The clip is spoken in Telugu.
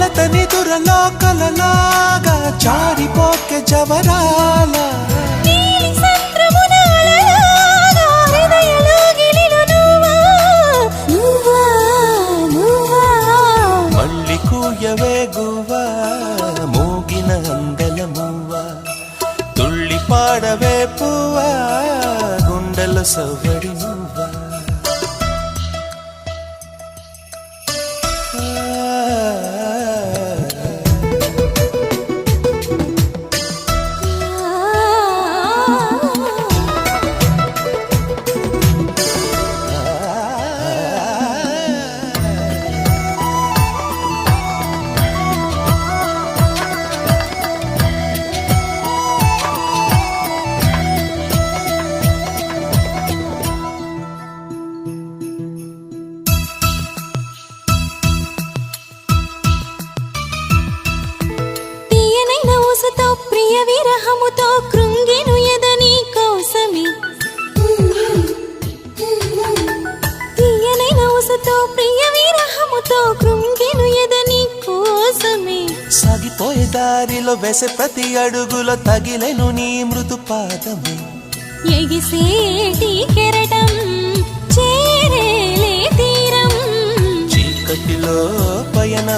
కలతని దురలో కలలాగా జారిపోకే జవరాల మళ్ళీ కూయవే గువ్వా మోగిన అందెల మువ్వా తుళ్ళి పాడవే పువ్వా గుండెల సవ్వడి నువ్వా ప్రియ విరహముతో కృంగెను ఎదని కోసమే తీయనైన ఊసతో ప్రియ విరహముతో కృంగెను ఎదని కోసమే సాగిపోయే దారిలో వేసే ప్రతి అడుగులో తగిలెను నీ మృదు పాదమే ఎగిసేటి కెరటం చేరేలే తీరం చీకటిలో పయనం